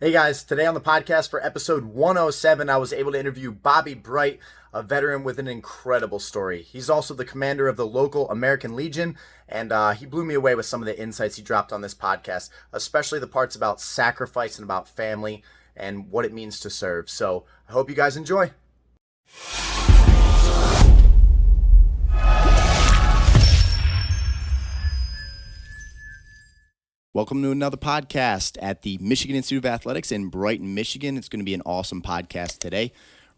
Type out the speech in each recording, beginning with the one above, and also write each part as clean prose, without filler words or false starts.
Hey guys, today on the podcast for episode 107, I was able to interview Bobby Brite, a veteran with an incredible story. He's also the commander of the local American Legion, and he blew me away with some of the insights he dropped on this podcast, especially the parts about sacrifice and about family and what it means to serve. So I hope you guys enjoy. Welcome to another podcast at the Michigan Institute of Athletics in Brighton, Michigan. It's going to be an awesome podcast today.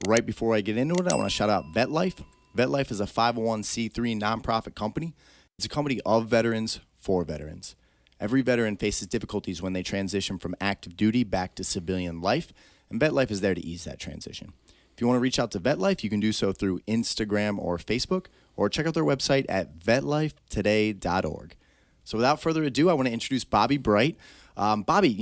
Right before I get into it, I want to shout out VetLife. VetLife is a 501c3 nonprofit company. It's a company of veterans for veterans. Every veteran faces difficulties when they transition from active duty back to civilian life, and VetLife is there to ease that transition. If you want to reach out to VetLife, you can do so through Instagram or Facebook, or check out their website at vetlifetoday.org. So without further ado, I want to introduce Bobby Brite. Bobby,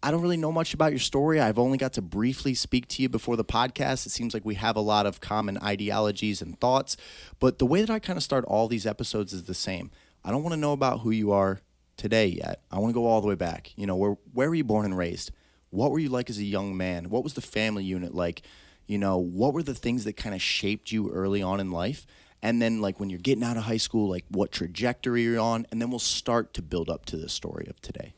I don't really know much about your story. I've only got to briefly speak to you before the podcast. It seems like we have a lot of common ideologies and thoughts, but the way that I kind of start all these episodes is the same. I don't want to know about who you are today yet. I want to go all the way back. Where were you born and raised? What were you like as a young man? What was the family unit like? What were the things that kind of shaped you early on in life? And then, when you're getting out of high school, what trajectory you're on, and then we'll start to build up to the story of today.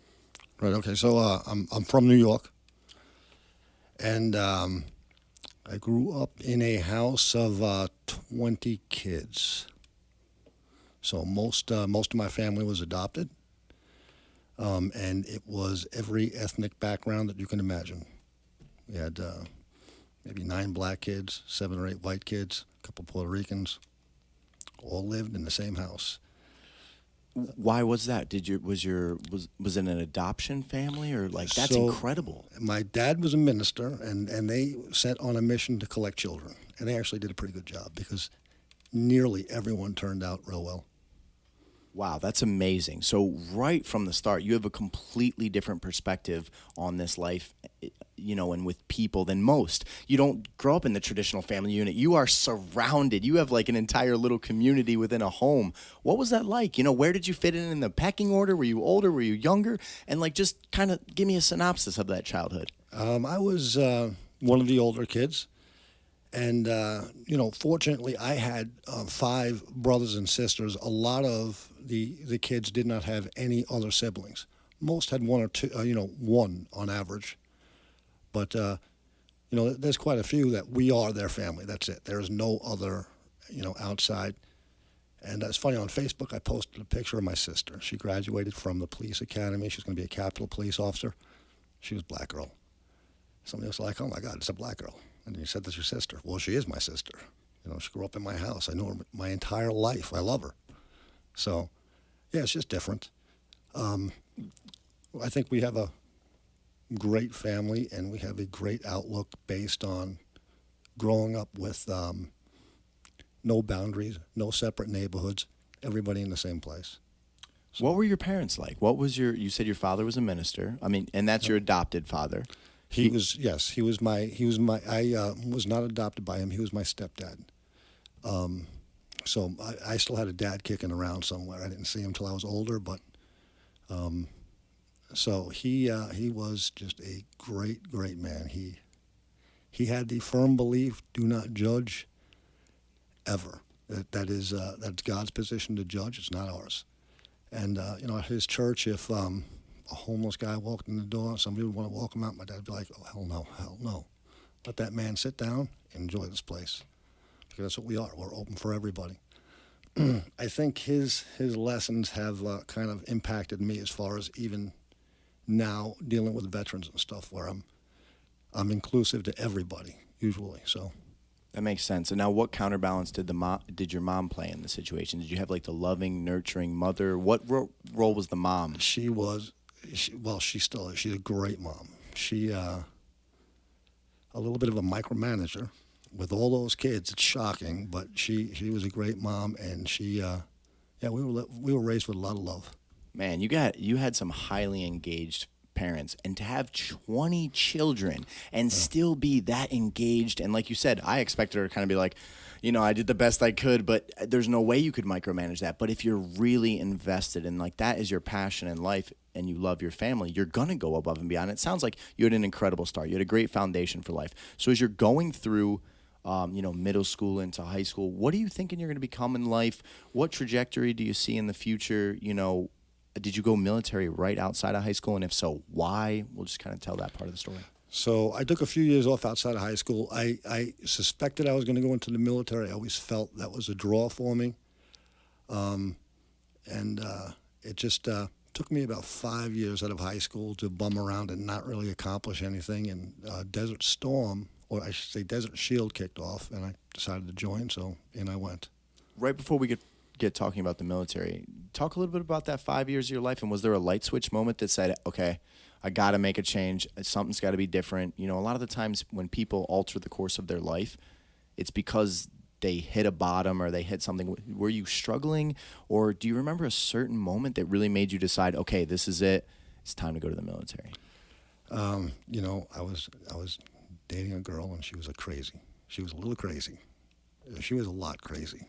Right. Okay. So I'm from New York, and I grew up in a house of 20 kids. So most of my family was adopted, and it was every ethnic background that you can imagine. We had maybe 9 black kids, 7 or 8 white kids, a couple Puerto Ricans. All lived in the same house. Why was that? Was it an adoption family or that's incredible? My dad was a minister, and they set on a mission to collect children, and they actually did a pretty good job because nearly everyone turned out real well. Wow, that's amazing. So right from the start, you have a completely different perspective on this life, and with people than most. You don't grow up in the traditional family unit. You are surrounded. You have an entire little community within a home. What was that like? Where did you fit in the pecking order? Were you older? Were you younger? And just kind of give me a synopsis of that childhood. I was one of the older kids. And, fortunately, I had 5 brothers and sisters. A lot of the kids did not have any other siblings. Most had 1 or 2, 1 on average. But, there's quite a few that we are their family. That's it. There's no other, outside. And it's funny, on Facebook, I posted a picture of my sister. She graduated from the police academy. She's going to be a Capitol police officer. She was a black girl. Somebody was like, oh, my God, it's a black girl. And he said, that's your sister. Well, she is my sister. She grew up in my house. I know her my entire life. I love her. So, yeah, it's just different. I think we have a great family, and we have a great outlook based on growing up with no boundaries, no separate neighborhoods, everybody in the same place. So, what were your parents like? You said your father was a minister. And that's your adopted father. He was I was not adopted by him. He was my stepdad. So I still had a dad kicking around somewhere. I didn't see him until I was older, but so he was just a great, great man. He had the firm belief, do not judge ever. That's God's position to judge. It's not ours. And at his church, if a homeless guy walked in the door, somebody would want to walk him out, my dad would be like, oh, hell no. Let that man sit down and enjoy this place. Because that's what we are. We're open for everybody. I think his lessons have kind of impacted me as far as even now dealing with veterans and stuff, where I'm inclusive to everybody, usually. So that makes sense. And now what counterbalance did your mom play in the situation? Did you have the loving, nurturing mother? What role was the mom? She still is. She's a great mom. She, a little bit of a micromanager with all those kids. It's shocking, but she was a great mom, and we were raised with a lot of love. Man, you had some highly engaged parents, and to have 20 children and still be that engaged. And like you said, I expected her to kind of be like, I did the best I could, but there's no way you could micromanage that. But if you're really invested and like that is your passion in life and you love your family, you're going to go above and beyond. It sounds like you had an incredible start. You had a great foundation for life. So as you're going through middle school into high school, what are you thinking you're going to become in life? What trajectory do you see in the future? Did you go military right outside of high school? And if so, why? We'll just kind of tell that part of the story. So I took a few years off outside of high school. I suspected I was going to go into the military. I always felt that was a draw for me. It just took me about 5 years out of high school to bum around and not really accomplish anything. And Desert Storm, or I should say Desert Shield, kicked off, and I decided to join, so in I went. Right before we get talking about the military, talk a little bit about that 5 years of your life, and was there a light switch moment that said, okay, I got to make a change, something's got to be different? A lot of the times when people alter the course of their life, it's because they hit a bottom or they hit something. Were you struggling, or do you remember a certain moment that really made you decide, okay, this is it, it's time to go to the military? I was dating a girl, and she was She was a little crazy. She was a lot crazy.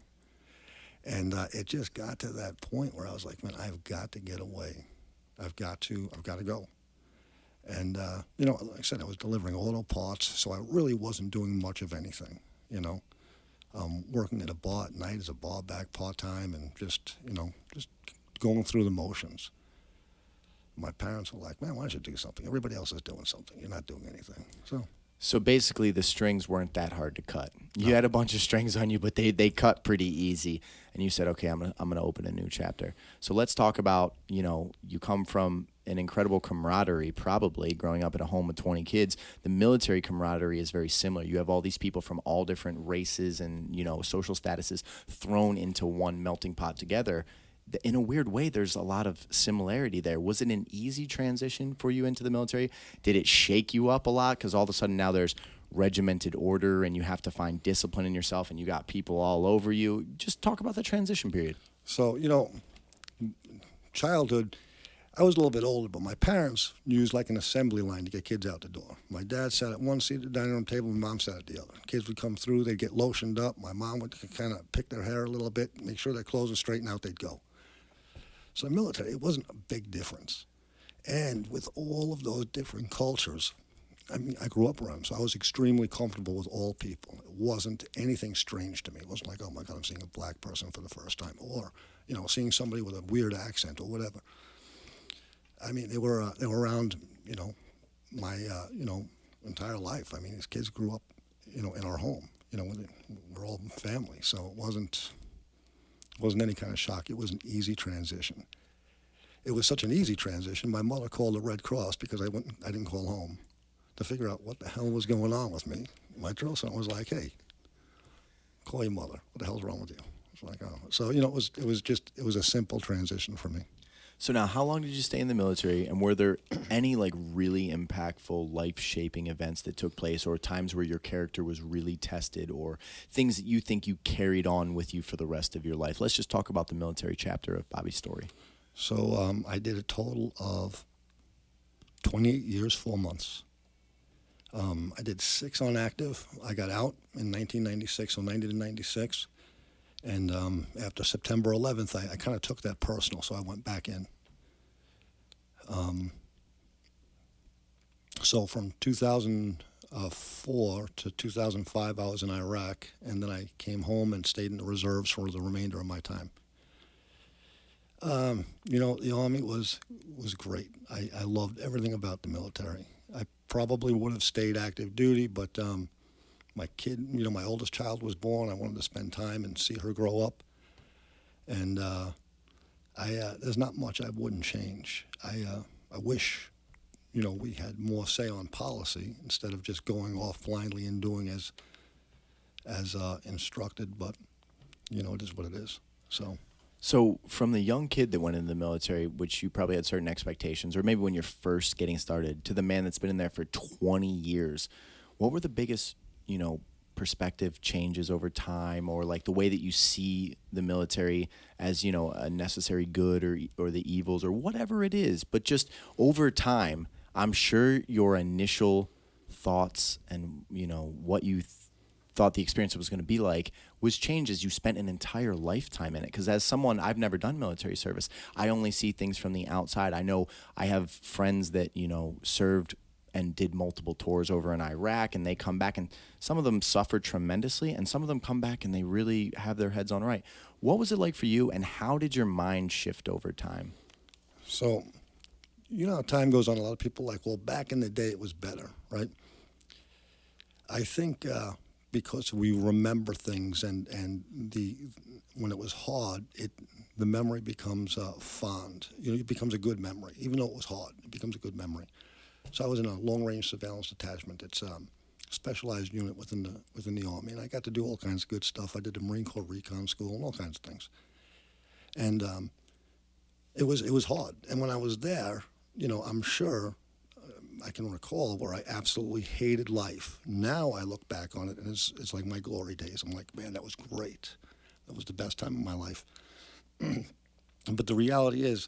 And it just got to that point where I was like, man, I've got to get away. I've got to go. And, like I said, I was delivering auto parts, so I really wasn't doing much of anything, working at a bar at night as a bar back part-time and just going through the motions. My parents were like, man, why don't you do something? Everybody else is doing something. You're not doing anything. So basically the strings weren't that hard to cut. You had a bunch of strings on you, but they cut pretty easy. And you said, okay, I'm gonna open a new chapter. So let's talk about, you come from an incredible camaraderie, probably growing up in a home with 20 kids. The military camaraderie is very similar. You have all these people from all different races and, social statuses thrown into one melting pot together. In a weird way, there's a lot of similarity there. Was it an easy transition for you into the military? Did it shake you up a lot? Because all of a sudden now there's regimented order and you have to find discipline in yourself and you got people all over you. Just talk about the transition period. So, childhood, I was a little bit older, but my parents used like an assembly line to get kids out the door. My dad sat at one seat at the dining room table, my mom sat at the other. Kids would come through, they'd get lotioned up. My mom would kind of pick their hair a little bit, make sure their clothes were straightened out, they'd go. So the military, it wasn't a big difference. And with all of those different cultures, I grew up around them, so I was extremely comfortable with all people. It wasn't anything strange to me. It wasn't like, oh my God, I'm seeing a black person for the first time, or, seeing somebody with a weird accent or whatever. I mean, they were around, my, entire life. I mean, these kids grew up, in our home. We're all family, so it wasn't any kind of shock. It was an easy transition. It was such an easy transition. My mother called the Red Cross because I didn't call home to figure out what the hell was going on with me. My drill sergeant was like, "Hey, call your mother. What the hell's wrong with you?" It's like, oh, so it was a simple transition for me. So now, how long did you stay in the military, and were there any really impactful, life-shaping events that took place, or times where your character was really tested, or things that you think you carried on with you for the rest of your life? Let's just talk about the military chapter of Bobby's story. So I did a total of 28 years, 4 months. I did 6 on active. I got out in 1996, so 90 to 96. And after September 11th, I kind of took that personal, so I went back in. So from 2004 to 2005, I was in Iraq, and then I came home and stayed in the reserves for the remainder of my time. The Army was great. I loved everything about the military. I probably would have stayed active duty, but my kid, my oldest child was born. I wanted to spend time and see her grow up. And there's not much I wouldn't change. I wish, we had more say on policy instead of just going off blindly and doing as instructed. But, it is what it is. So from the young kid that went into the military, which you probably had certain expectations, or maybe when you're first getting started, to the man that's been in there for 20 years, what were the biggest perspective changes over time, or the way that you see the military as, a necessary good or the evils or whatever it is, but just over time? I'm sure your initial thoughts and, what you thought the experience was going to be like was changed as you spent an entire lifetime in it. Because as someone, I've never done military service. I only see things from the outside. I know I have friends that, served and did multiple tours over in Iraq, and they come back, and some of them suffered tremendously, and some of them come back and they really have their heads on right. What was it like for you, and how did your mind shift over time? So, how time goes on, a lot of people are like, well, back in the day it was better, right? I think because we remember things and when it was hard, the memory becomes fond. It becomes a good memory. Even though it was hard, it becomes a good memory. So I was in a long-range surveillance detachment. It's a specialized unit within the Army, and I got to do all kinds of good stuff. I did the Marine Corps Recon School and all kinds of things. And it was hard. And when I was there, I'm sure I can recall where I absolutely hated life. Now I look back on it, and it's like my glory days. I'm like, man, that was great. That was the best time of my life. But the reality is,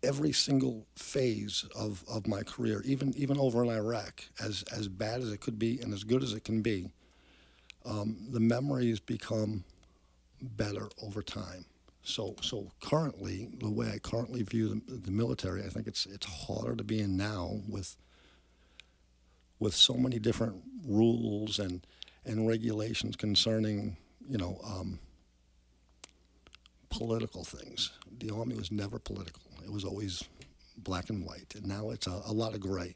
every single phase of my career, even over in Iraq, as bad as it could be and as good as it can be, the memories become better over time. So currently, the way I currently view the military, I think it's harder to be in now with so many different rules and regulations concerning, political things. The Army was never political. It was always black and white, and now it's a lot of gray.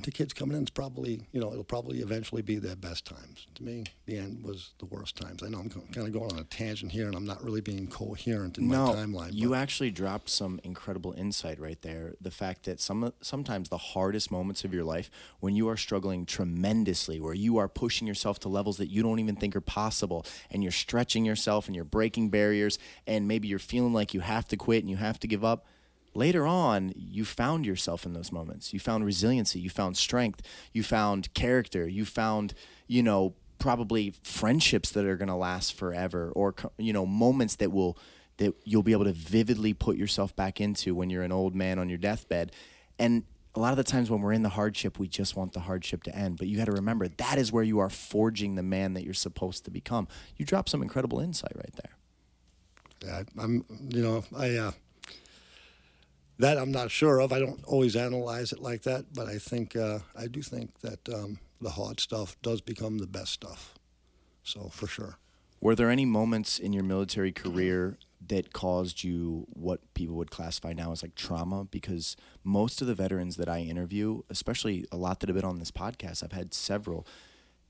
The kids coming in, it's probably, it'll probably eventually be their best times. To me, the end was the worst times. I know I'm kind of going on a tangent here, and I'm not really being coherent in my timeline. You actually dropped some incredible insight right there. The fact that sometimes the hardest moments of your life, when you are struggling tremendously, where you are pushing yourself to levels that you don't even think are possible, and you're stretching yourself and you're breaking barriers, and maybe you're feeling like you have to quit and you have to give up, later on, you found yourself in those moments. You found resiliency. You found strength. You found character. You found, probably friendships that are going to last forever, or, moments that you'll be able to vividly put yourself back into when you're an old man on your deathbed. And a lot of the times when we're in the hardship, we just want the hardship to end. But you got to remember, that is where you are forging the man that you're supposed to become. You dropped some incredible insight right there. Yeah, that I'm not sure of. I don't always analyze it like that, but I do think that the hard stuff does become the best stuff. So for sure. Were there any moments in your military career that caused you what people would classify now as like trauma? Because most of the veterans that I interview, especially a lot that have been on this podcast, I've had several,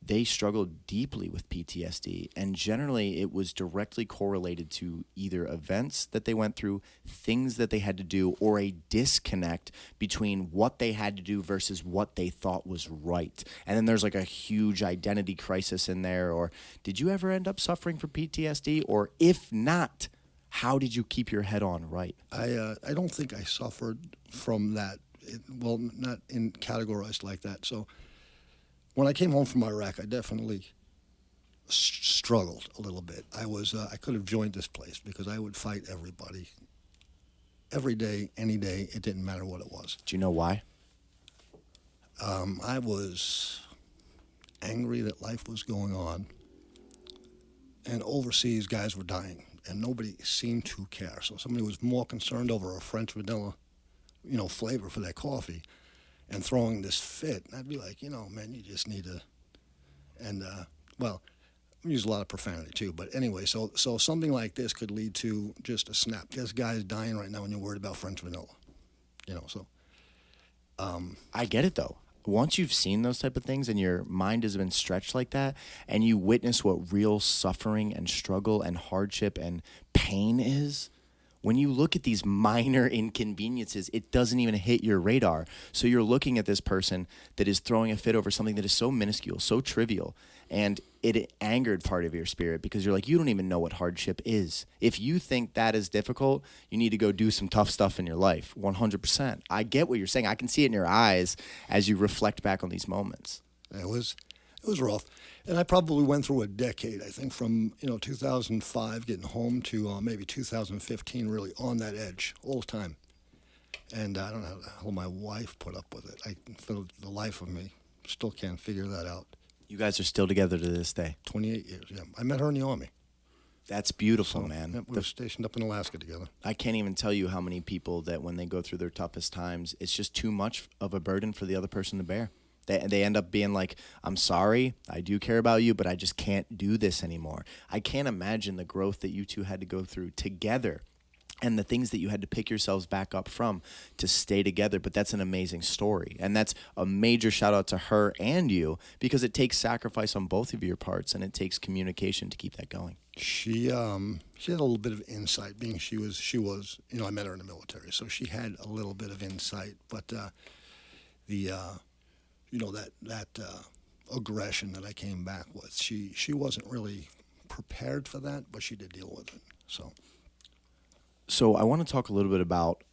they struggled deeply with PTSD, and generally it was directly correlated to either events that they went through, things that they had to do, or a disconnect between what they had to do versus what they thought was right. And then there's like a huge identity crisis in there. Or did you ever end up suffering from PTSD? Or if not, how did you keep your head on right? I don't think I suffered from that. Not in categorized like that. So when I came home from Iraq, I definitely struggled a little bit. I could have joined this place because I would fight everybody. Every day, any day, it didn't matter what it was. Do you know why? I was angry that life was going on, and overseas guys were dying, and nobody seemed to care. So somebody was more concerned over a French vanilla, flavor for their coffee, and throwing this fit. And I'd be like, man, you just need to, and, I use a lot of profanity too, but anyway, so something like this could lead to just a snap. This guy's dying right now and you're worried about French vanilla, so. I get it though. Once you've seen those type of things and your mind has been stretched like that, and you witness what real suffering and struggle and hardship and pain is, when you look at these minor inconveniences, it doesn't even hit your radar. So you're looking at this person that is throwing a fit over something that is so minuscule, so trivial, and it angered part of your spirit because you're like, you don't even know what hardship is. If you think that is difficult, you need to go do some tough stuff in your life, 100%. I get what you're saying. I can see it in your eyes as you reflect back on these moments. It was rough. And I probably went through a decade, I think, from 2005 getting home to maybe 2015, really on that edge all the time. And I don't know how the hell my wife put up with it. For the life of me, still can't figure that out. You guys are still together to this day. 28 years, yeah. I met her in the Army. That's beautiful, So, man. yeah, we were stationed up in Alaska together. I can't even tell you how many people that when they go through their toughest times, it's just too much of a burden for the other person to bear. They end up being like, I'm sorry, I do care about you, but I just can't do this anymore. I can't imagine the growth that you two had to go through together and the things that you had to pick yourselves back up from to stay together. But that's an amazing story. And that's a major shout out to her and you, because it takes sacrifice on both of your parts and it takes communication to keep that going. She had a little bit of insight, being she was I met her in the military, so she had a little bit of insight. But that aggression that I came back with, she wasn't really prepared for that, but she did deal with it. So I want to talk a little bit about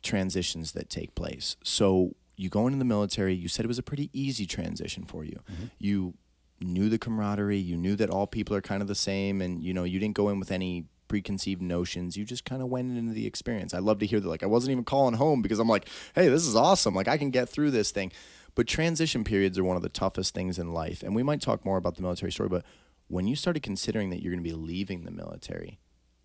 transitions that take place. So you go into the military, you said it was a pretty easy transition for you. Mm-hmm. You knew the camaraderie, you knew that all people are kind of the same, and you didn't go in with any preconceived notions. You just kind of went into the experience. I love to hear that. Like, I wasn't even calling home because I'm like, hey, this is awesome. Like, I can get through this thing. But transition periods are one of the toughest things in life. And we might talk more about the military story, but when you started considering that you're going to be leaving the military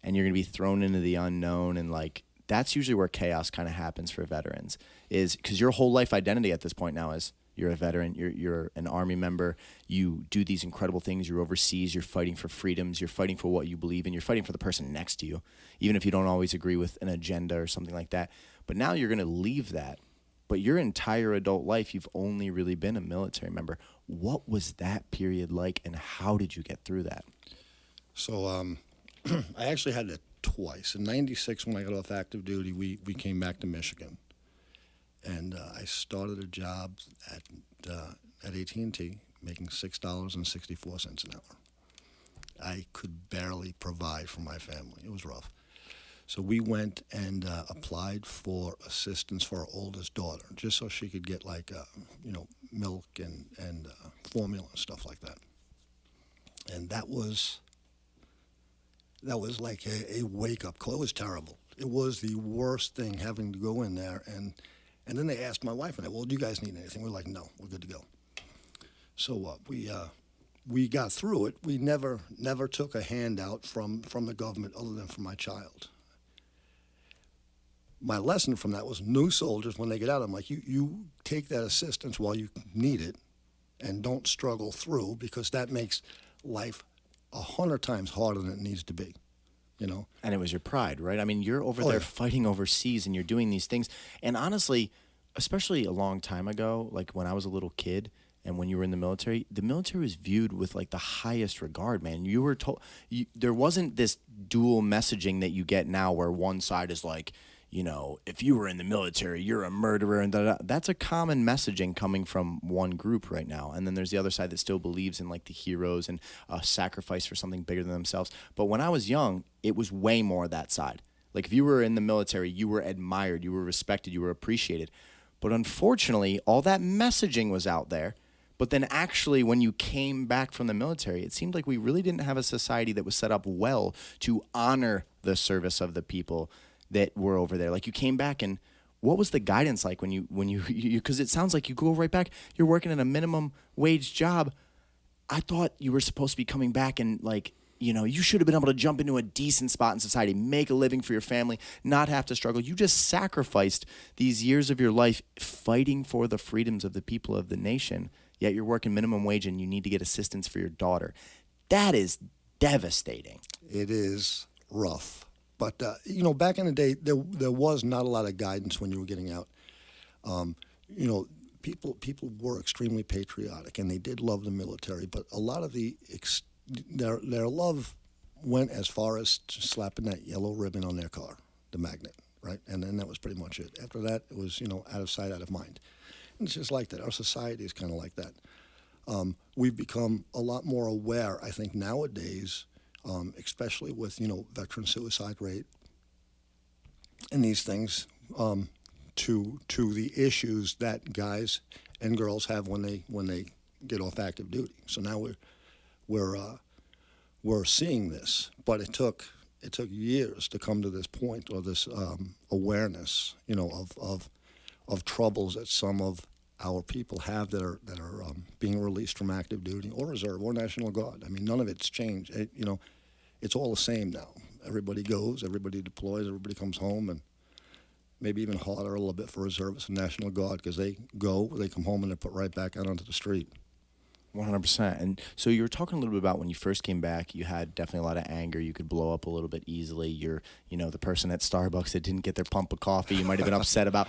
and you're going to be thrown into the unknown, and like, that's usually where chaos kind of happens for veterans, is because your whole life identity at this point now is you're a veteran, you're an Army member, you do these incredible things, you're overseas, you're fighting for freedoms, you're fighting for what you believe in, you're fighting for the person next to you, even if you don't always agree with an agenda or something like that. But now you're going to leave that. But your entire adult life, you've only really been a military member. What was that period like, and how did you get through that? So I actually had it twice. In '96, when I got off active duty, we came back to Michigan. And I started a job at AT&T, making $6.64 an hour. I could barely provide for my family. It was rough. So we went and applied for assistance for our oldest daughter, just so she could get milk and formula and stuff like that. And that was like a wake-up call. It was terrible. It was the worst thing, having to go in there. And then they asked my wife and I, well, do you guys need anything? We're like, no, we're good to go. So we got through it. We never took a handout from the government other than for my child. My lesson from that was, new soldiers, when they get out, I'm like, you take that assistance while you need it and don't struggle through, because that makes life 100 times harder than it needs to be, And it was your pride, right? I mean, you're over there fighting overseas and you're doing these things. And honestly, especially a long time ago, like when I was a little kid and when you were in the military was viewed with like the highest regard, man. You were told, there wasn't this dual messaging that you get now where one side is like, if you were in the military, you're a murderer, and that's a common messaging coming from one group right now. And then there's the other side that still believes in like the heroes and sacrifice for something bigger than themselves. But when I was young, it was way more that side. Like, if you were in the military, you were admired, you were respected, you were appreciated. But unfortunately, all that messaging was out there. But then actually, when you came back from the military, it seemed like we really didn't have a society that was set up well to honor the service of the people that were over there. Like, you came back, and what was the guidance like when you because it sounds like you go right back, you're working at a minimum wage job. I thought you were supposed to be coming back and you should have been able to jump into a decent spot in society, make a living for your family, not have to struggle. You just sacrificed these years of your life fighting for the freedoms of the people of the nation, yet you're working minimum wage and you need to get assistance for your daughter. That is devastating. It is rough. But, back in the day, there was not a lot of guidance when you were getting out. People were extremely patriotic, and they did love the military, but a lot of their love went as far as slapping that yellow ribbon on their car, the magnet, right? And then that was pretty much it. After that, it was, out of sight, out of mind. And it's just like that. Our society is kind of like that. We've become a lot more aware, I think, nowadays, especially with, veteran suicide rate and these things, to the issues that guys and girls have when they get off active duty. So now we're seeing this, but it took it took years to come to this point or this awareness, of troubles that some of our people have that are being released from active duty or reserve or National Guard. I mean, none of it's changed. It's all the same now. Everybody goes, everybody deploys, everybody comes home, and maybe even harder a little bit for reservists and National Guard because they go, they come home, and they're put right back out onto the street. 100%. And so you were talking a little bit about when you first came back, you had definitely a lot of anger. You could blow up a little bit easily. You're, the person at Starbucks that didn't get their pump of coffee, you might have been upset about.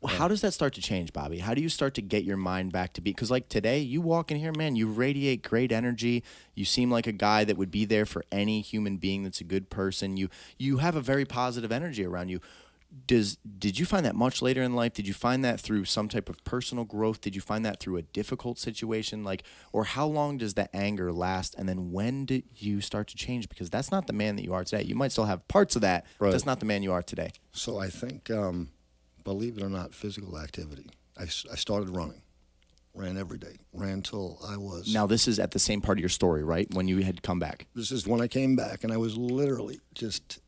How does that start to change, Bobby? How do you start to get your mind back to be? Because like today, you walk in here, man, you radiate great energy. You seem like a guy that would be there for any human being that's a good person. You have a very positive energy around you. Did you find that much later in life? Did you find that through some type of personal growth? Did you find that through a difficult situation? Or how long does the anger last? And then when did you start to change? Because that's not the man that you are today. You might still have parts of that, but that's not the man you are today. So I think, believe it or not, physical activity. I started running. Ran every day. Ran till I was... Now, this is at the same part of your story, right? When you had come back. This is when I came back, and I was literally just...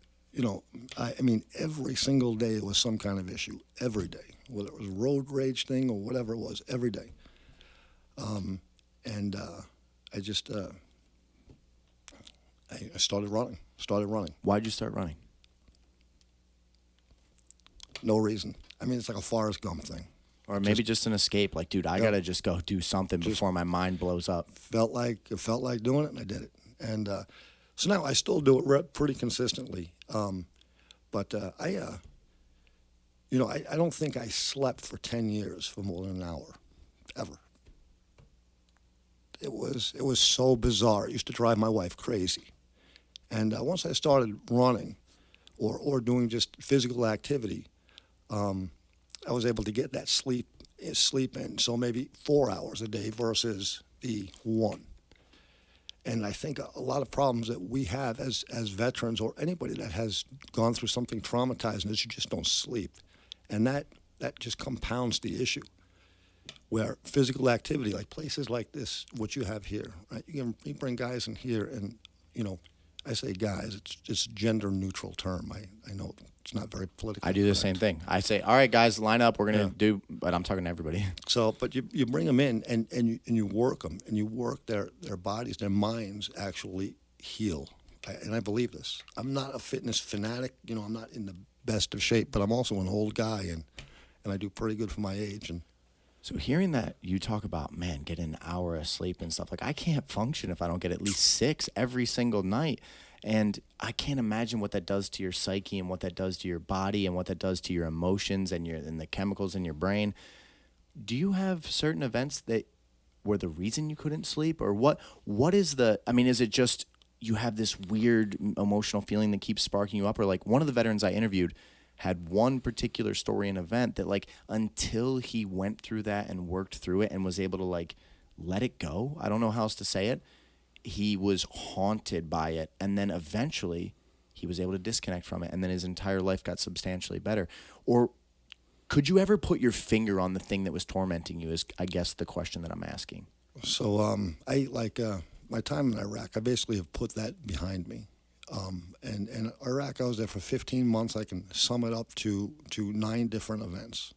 I mean, every single day it was some kind of issue, every day, whether it was a road rage thing or whatever it was, every day. I just, I started running. Why'd you start running? No reason. I mean, it's like a Forrest Gump thing. Or maybe just an escape, like, dude, I got to just go do something before my mind blows up. It felt like doing it, and I did it. And so now I still do it pretty consistently. But I don't think I slept for 10 years for more than an hour, ever. It was so bizarre. It used to drive my wife crazy. And once I started running or doing just physical activity, I was able to get that sleep in. So maybe 4 hours a day versus the 1. And I think a lot of problems that we have as veterans or anybody that has gone through something traumatizing is you just don't sleep. And that just compounds the issue. Where physical activity, like places like this, what you have here, right? You bring guys in here and, I say guys, it's just a gender-neutral term. I know it's not very political. I do the same thing. I say, all right, guys, line up. We're going to do, but I'm talking to everybody. So, but you bring them in and you work them, and you work their bodies, their minds actually heal. And I believe this. I'm not a fitness fanatic. I'm not in the best of shape, but I'm also an old guy, and I do pretty good for my age. And so hearing that you talk about, man, get an hour of sleep and stuff, like I can't function if I don't get at least 6 every single night. And I can't imagine what that does to your psyche and what that does to your body and what that does to your emotions and the chemicals in your brain. Do you have certain events that were the reason you couldn't sleep? Or what is is it just you have this weird emotional feeling that keeps sparking you up? Or like one of the veterans I interviewed had one particular story and event that like until he went through that and worked through it and was able to like let it go, I don't know how else to say it, he was haunted by it. And then eventually he was able to disconnect from it. And then his entire life got substantially better. Or could you ever put your finger on the thing that was tormenting you is, I guess, the question that I'm asking. So my time in Iraq, I basically have put that behind me. And Iraq, I was there for 15 months. I can sum it up to 9 different events.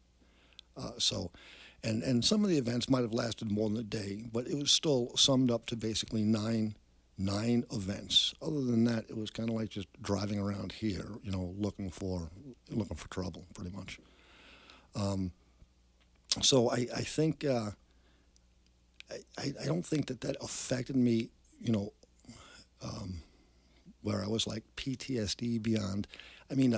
And some of the events might have lasted more than a day, but it was still summed up to basically nine events. Other than that, it was kind of like just driving around here, looking for trouble, pretty much. So I think I don't think that affected me, where I was like PTSD beyond. I mean,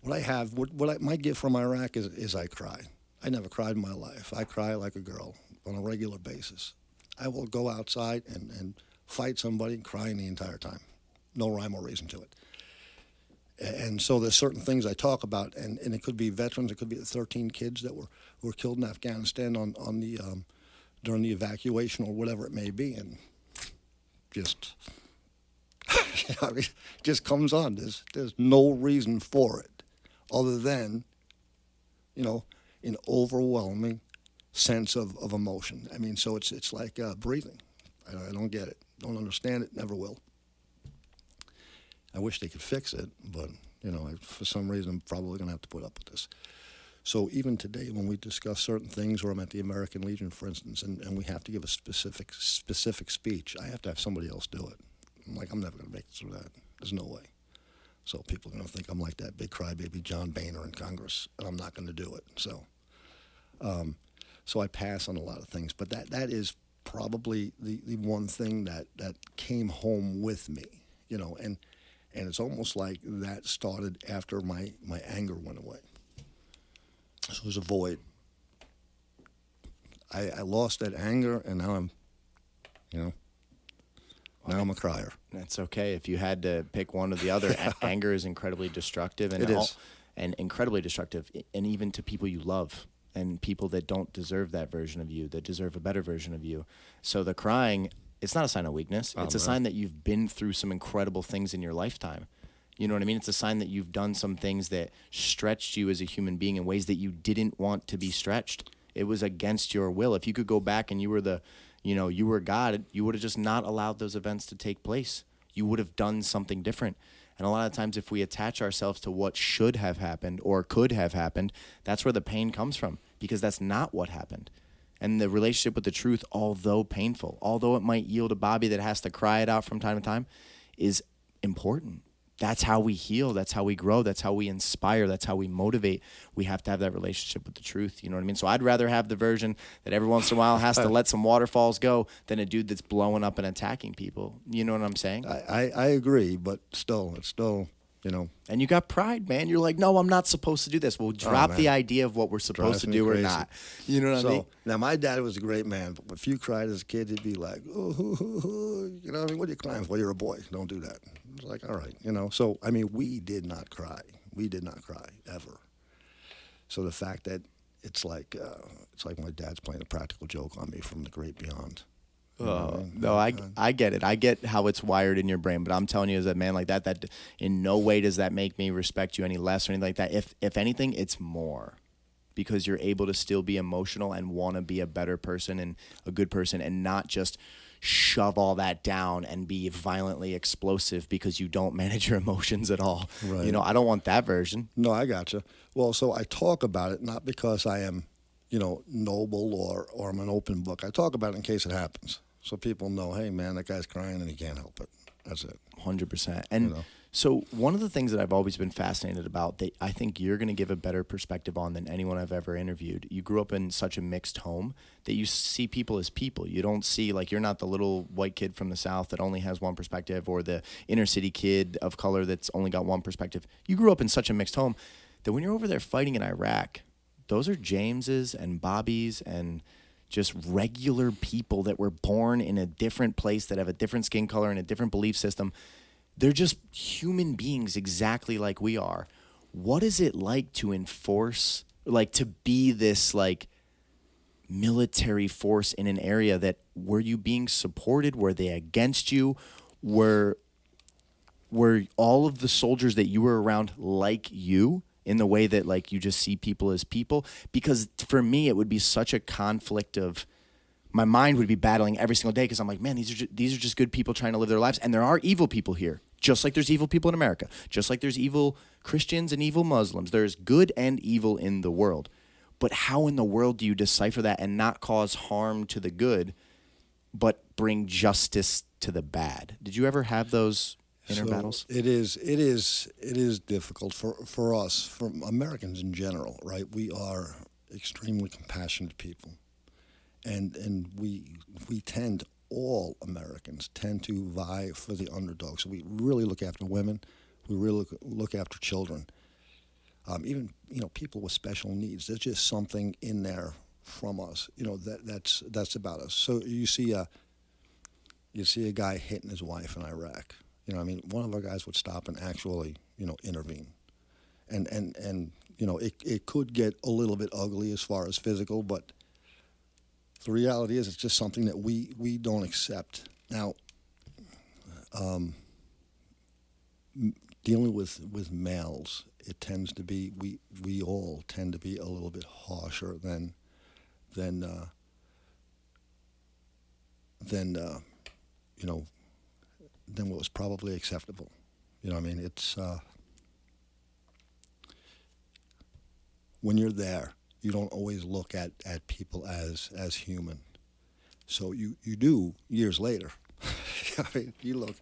my gift from Iraq is I cry. I never cried in my life. I cry like a girl on a regular basis. I will go outside and fight somebody and crying the entire time. No rhyme or reason to it. And so there's certain things I talk about, and it could be veterans, it could be the 13 kids that were killed in Afghanistan on the during the evacuation or whatever it may be, and just it just comes on. There's no reason for it other than an overwhelming sense of emotion. I mean, so it's like breathing. I don't get it, don't understand it, never will. I wish they could fix it, but, for some reason, I'm probably going to have to put up with this. So even today, when we discuss certain things, or I'm at the American Legion, for instance, and we have to give a specific speech, I have to have somebody else do it. I'm never going to make it through that. There's no way. So people are going to think I'm like that big crybaby John Boehner in Congress, and I'm not going to do it. So I pass on a lot of things. But that is probably the one thing that came home with me, and it's almost like that started after my anger went away. So it was a void. I lost that anger, and now I'm, now I'm a crier. That's okay. If you had to pick one or the other, anger is incredibly destructive, and it is. And incredibly destructive, and even to people you love, and people that don't deserve that version of you, that deserve a better version of you. So the crying, it's not a sign of weakness. It's a sign that you've been through some incredible things in your lifetime. You know what I mean? It's a sign that you've done some things that stretched you as a human being in ways that you didn't want to be stretched. It was against your will. If you could go back and you were you were God, you would have just not allowed those events to take place. You would have done something different. And a lot of times if we attach ourselves to what should have happened or could have happened, that's where the pain comes from, because that's not what happened. And the relationship with the truth, although painful, although it might yield a Bobby that has to cry it out from time to time, is important. That's how we heal. That's how we grow. That's how we inspire. That's how we motivate. We have to have that relationship with the truth. You know what I mean? So I'd rather have the version that every once in a while has to let some waterfalls go than a dude that's blowing up and attacking people. You know what I'm saying? I agree, but still, it's still, And you got pride, man. You're like, no, I'm not supposed to do this. Well, drop the idea of what we're supposed to do or not. You know what I mean? Now, my dad was a great man, but if you cried as a kid, he'd be like, oh, what are you crying for? You're a boy. Don't do that. I was like, all right, So, we did not cry. We did not cry, ever. So the fact that it's like my dad's playing a practical joke on me from the great beyond. No, I get it. I get how it's wired in your brain, but I'm telling you, as a man like that in no way does that make me respect you any less or anything like that. If anything, it's more, because you're able to still be emotional and want to be a better person and a good person, and not just shove all that down and be violently explosive because you don't manage your emotions at all. Right. I don't want that version. No, I gotcha. Well, so I talk about it not because I am, noble or I'm an open book. I talk about it in case it happens. So people know, hey, man, that guy's crying and he can't help it. That's it. 100%. And so one of the things that I've always been fascinated about that I think you're going to give a better perspective on than anyone I've ever interviewed. You grew up in such a mixed home that you see people as people. You don't see, you're not the little white kid from the South that only has one perspective, or the inner city kid of color that's only got one perspective. You grew up in such a mixed home that when you're over there fighting in Iraq, those are Jameses and Bobbies and just regular people that were born in a different place, that have a different skin color and a different belief system. They're just human beings exactly like we are. What is it like to enforce, to be this, military force in an area that, were you being supported? Were they against you? Were all of the soldiers that you were around like you, in the way that, you just see people as people? Because for me, it would be such a conflict of, my mind would be battling every single day, because I'm like, man, these are just good people trying to live their lives. And there are evil people here, just like there's evil people in America, just like there's evil Christians and evil Muslims. There's good and evil in the world. But how in the world do you decipher that and not cause harm to the good, but bring justice to the bad? Did you ever have those inner battles? It is difficult for us, for Americans in general, right? We are extremely compassionate people. And we tend, all Americans tend to vie for the underdog. So we really look after women. We really look after children. Even, people with special needs. There's just something in there from us, that's about us. So you see a guy hitting his wife in Iraq. One of our guys would stop and actually, intervene. And it could get a little bit ugly as far as physical, but the reality is it's just something that we don't accept. Now, dealing with males, it tends to be, we all tend to be a little bit harsher than what was probably acceptable. You know what I mean? It's when you're there, you don't always look at people as human. So you do years later. I mean, you look.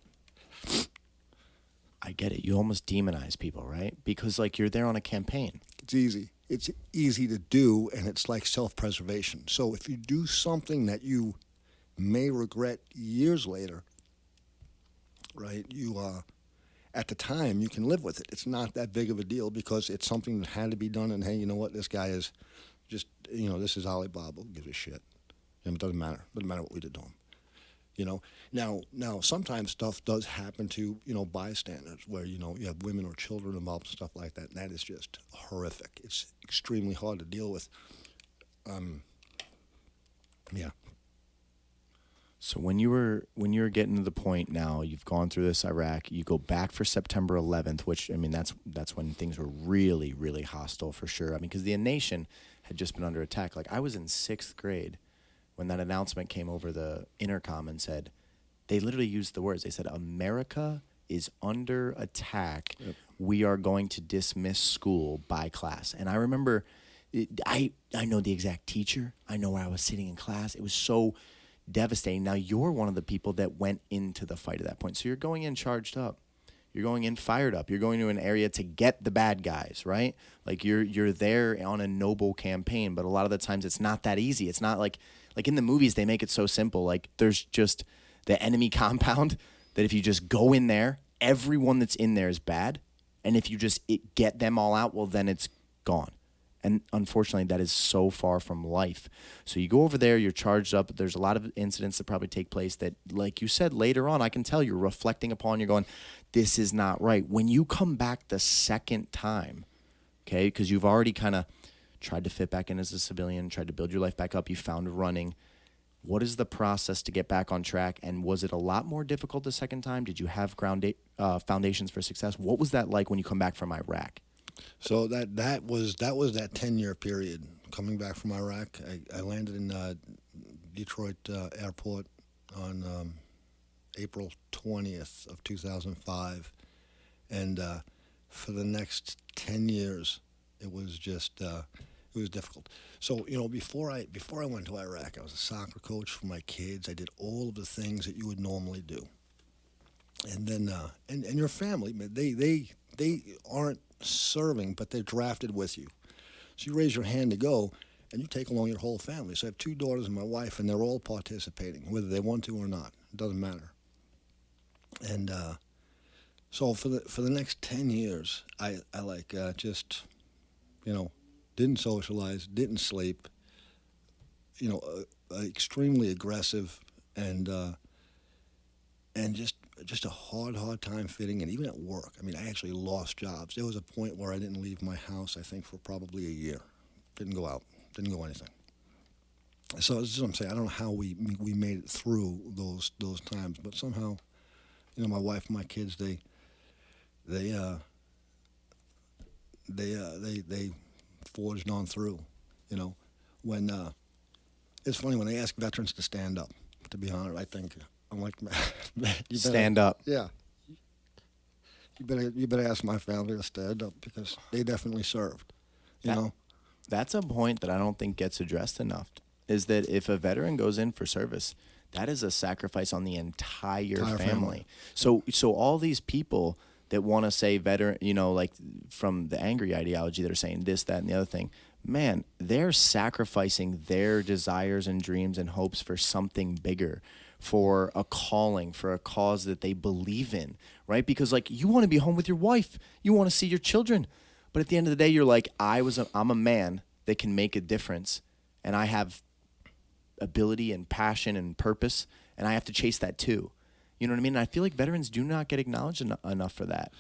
I get it. You almost demonize people, right? Because like you're there on a campaign. It's easy. It's easy to do, and it's like self-preservation. So if you do something that you may regret years later, right? You at the time you can live with it. It's not that big of a deal because it's something that had to be done. And hey, you know what? This guy is just this is Alibaba. Who gives a shit? And it doesn't matter. Doesn't matter what we did to him. Now sometimes stuff does happen to bystanders where you have women or children involved and stuff like that. And that is just horrific. It's extremely hard to deal with. Yeah. So when you were getting to the point now, you've gone through this Iraq, you go back for September 11th, which I mean that's when things were really, really hostile for sure. I mean, because the nation had just been under attack. Like I was in 6th grade when that announcement came over the intercom and said, they literally used the words. They said, "America is under attack. Yep. We are going to dismiss school by class." And I remember, I know the exact teacher. I know where I was sitting in class. It was so devastating. Now you're one of the people that went into the fight at that point. So you're going in charged up. You're going in fired up. You're going to an area to get the bad guys, right? Like you're there on a noble campaign, but a lot of the times it's not that easy. It's not like in the movies they make it so simple. Like there's just the enemy compound that if you just go in there, everyone that's in there is bad. And if you just get them all out, well, then it's gone. And unfortunately, that is so far from life. So you go over there, you're charged up. There's a lot of incidents that probably take place that, like you said, later on, I can tell you're reflecting upon, you're going, this is not right. When you come back the second time, okay, because you've already kind of tried to fit back in as a civilian, tried to build your life back up, you found running. What is the process to get back on track? And was it a lot more difficult the second time? Did you have foundations for success? What was that like when you come back from Iraq? So that was that 10-year period coming back from Iraq. I landed in Detroit airport on April 20th of 2005, and for the next 10 years, it was just it was difficult. So before I went to Iraq, I was a soccer coach for my kids. I did all of the things that you would normally do, and then and your family, they aren't serving, but they're drafted with you. So you raise your hand to go, and you take along your whole family. So I have 2 daughters and my wife, and they're all participating, whether they want to or not. It doesn't matter. And so for the next 10 years, I just didn't socialize, didn't sleep. Extremely aggressive, and just a hard time fitting in, even at work. I mean, I actually lost jobs. There was a point where I didn't leave my house, I think, for probably a year. Didn't go out, didn't go anything. So this is what I'm saying. I don't know how we made it through those times, but somehow, my wife and my kids, they forged on through. When it's funny when they ask veterans to stand up. To be honest, I think. I'm like, you stand up. Yeah. You better ask my family to stand up because they definitely served. You know? That's a point that I don't think gets addressed enough, is that if a veteran goes in for service, that is a sacrifice on the entire family. So all these people that want to say veteran, like from the angry ideology that are saying this, that, and the other thing, man, they're sacrificing their desires and dreams and hopes for something bigger, for a calling, for a cause that they believe in, right? Because you want to be home with your wife, you want to see your children, but at the end of the day, you're like, I'm a man that can make a difference, and I have ability and passion and purpose, and I have to chase that too. You know what I mean? And I feel like veterans do not get acknowledged enough for that.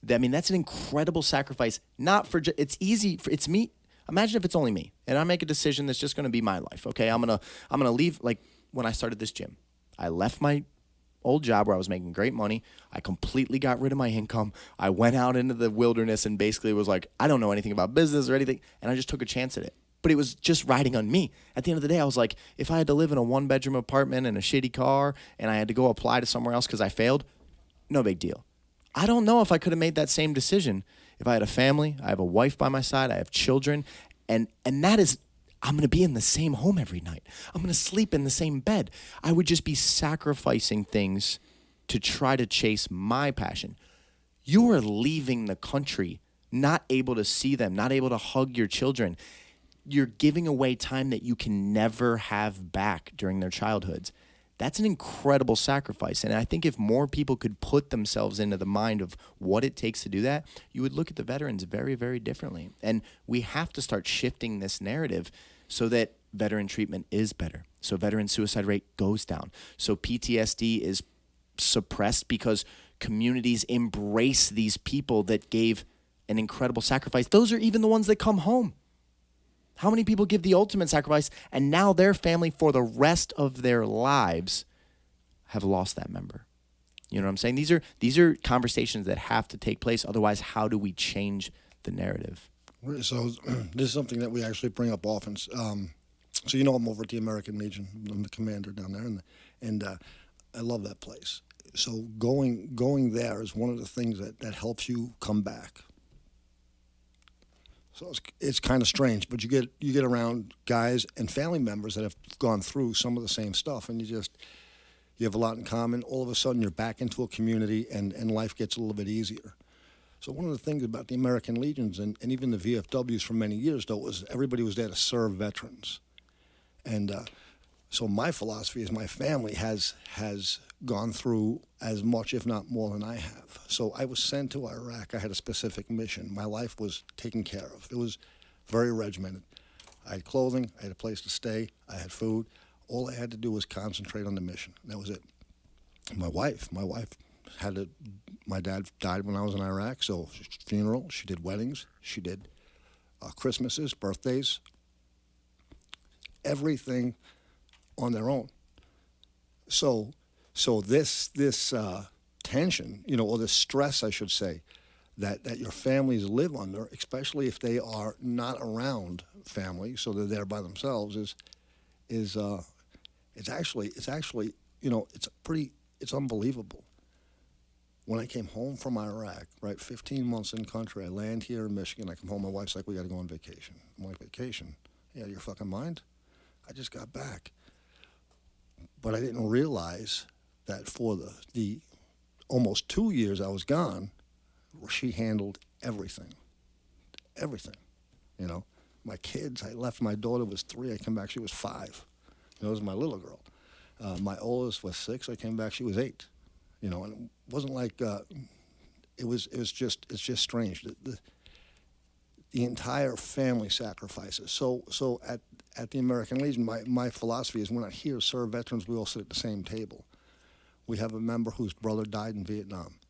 I mean, that's an incredible sacrifice. It's easy. It's me. Imagine if it's only me, and I make a decision that's just going to be my life. Okay, I'm gonna leave. Like when I started this gym, I left my old job where I was making great money. I completely got rid of my income. I went out into the wilderness and basically was like, I don't know anything about business or anything, and I just took a chance at it. But it was just riding on me. At the end of the day, I was like, if I had to live in a 1-bedroom apartment and a shitty car and I had to go apply to somewhere else because I failed, no big deal. I don't know if I could have made that same decision if I had a family, I have a wife by my side, I have children, and that is, I'm going to be in the same home every night. I'm going to sleep in the same bed. I would just be sacrificing things to try to chase my passion. You are leaving the country, not able to see them, not able to hug your children. You're giving away time that you can never have back during their childhoods. That's an incredible sacrifice. And I think if more people could put themselves into the mind of what it takes to do that, you would look at the veterans very, very differently. And we have to start shifting this narrative so that veteran treatment is better. So veteran suicide rate goes down. So PTSD is suppressed because communities embrace these people that gave an incredible sacrifice. Those are even the ones that come home. How many people give the ultimate sacrifice and now their family for the rest of their lives have lost that member? You know what I'm saying? These are conversations that have to take place. Otherwise, how do we change the narrative? So this is something that we actually bring up often. So I'm over at the American Legion. I'm the commander down there, and I love that place. So going there is one of the things that helps you come back. So it's kind of strange, but you get around guys and family members that have gone through some of the same stuff, and you have a lot in common. All of a sudden, you're back into a community, and life gets a little bit easier. So one of the things about the American Legions and even the VFWs for many years, though, was everybody was there to serve veterans. And so my philosophy is my family has gone through as much, if not more, than I have. So I was sent to Iraq. I had a specific mission. My life was taken care of. It was very regimented. I had clothing. I had a place to stay. I had food. All I had to do was concentrate on the mission. That was it. My wife my dad died when I was in Iraq, so funeral. She did weddings. She did Christmases, birthdays, everything on their own. So this tension, or this stress, I should say, that your families live under, especially if they are not around family, so they're there by themselves, it's unbelievable. When I came home from Iraq, right, 15 months in country, I land here in Michigan. I come home, my wife's like, "We got to go on vacation." I'm like, "Vacation? Yeah, your fucking mind? I just got back." But I didn't realize that for the almost 2 years I was gone, she handled everything. Everything, My kids, I left, my daughter was 3, I came back, she was 5. It was my little girl. My oldest was 6, I came back, she was 8. And it wasn't like, it's just strange. The entire family sacrifices. So at the American Legion, my philosophy is we're not here to serve veterans, we all sit at the same table. We have a member whose brother died in Vietnam.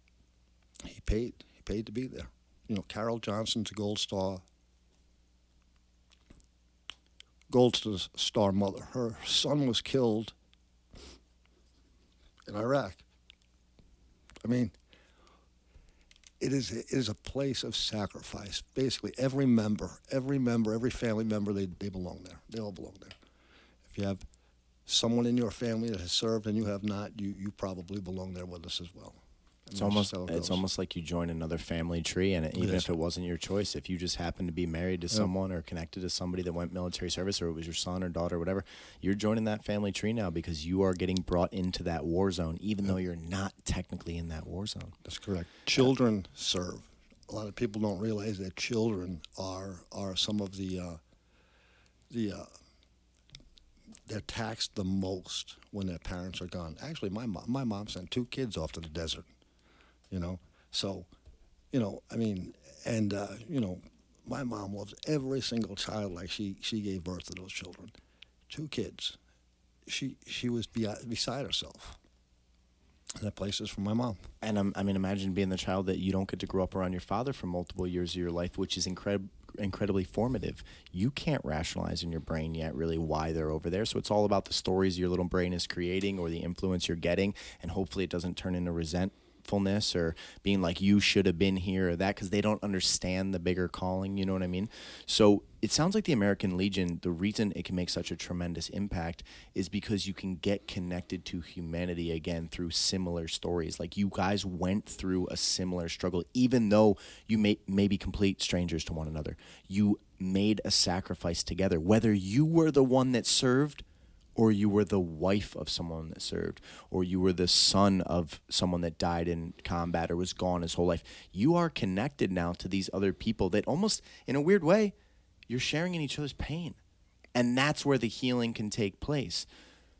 He paid to be there. Carol Johnson's a Gold Star mother. Her son was killed in Iraq. I mean, it is a place of sacrifice. Basically, every family member, they belong there. They all belong there. If you have someone in your family that has served and you have not, you probably belong there with us as well. It's almost like you join another family tree, and even if it wasn't your choice, if you just happen to be married to someone or connected to somebody that went military service, or it was your son or daughter or whatever, you're joining that family tree now because you are getting brought into that war zone, even though you're not technically in that war zone. That's correct. Children serve. A lot of people don't realize that children are some of they're taxed the most when their parents are gone. Actually, my mom sent 2 kids off to the desert. So, my mom loves every single child like she gave birth to those children. 2 kids. She was beside herself. And that place is for my mom. And imagine being the child that you don't get to grow up around your father for multiple years of your life, which is incredibly formative. You can't rationalize in your brain yet really why they're over there. So it's all about the stories your little brain is creating or the influence you're getting, and hopefully it doesn't turn into resentful spitefulness or being like, you should have been here or that, because they don't understand the bigger calling, you know what I mean? So it sounds like the American Legion, the reason it can make such a tremendous impact is because you can get connected to humanity again through similar stories. Like, you guys went through a similar struggle, even though you may be complete strangers to one another. You made a sacrifice together, whether you were the one that served or you were the wife of someone that served, or you were the son of someone that died in combat or was gone his whole life. You are connected now to these other people that almost, in a weird way, you're sharing in each other's pain. And that's where the healing can take place.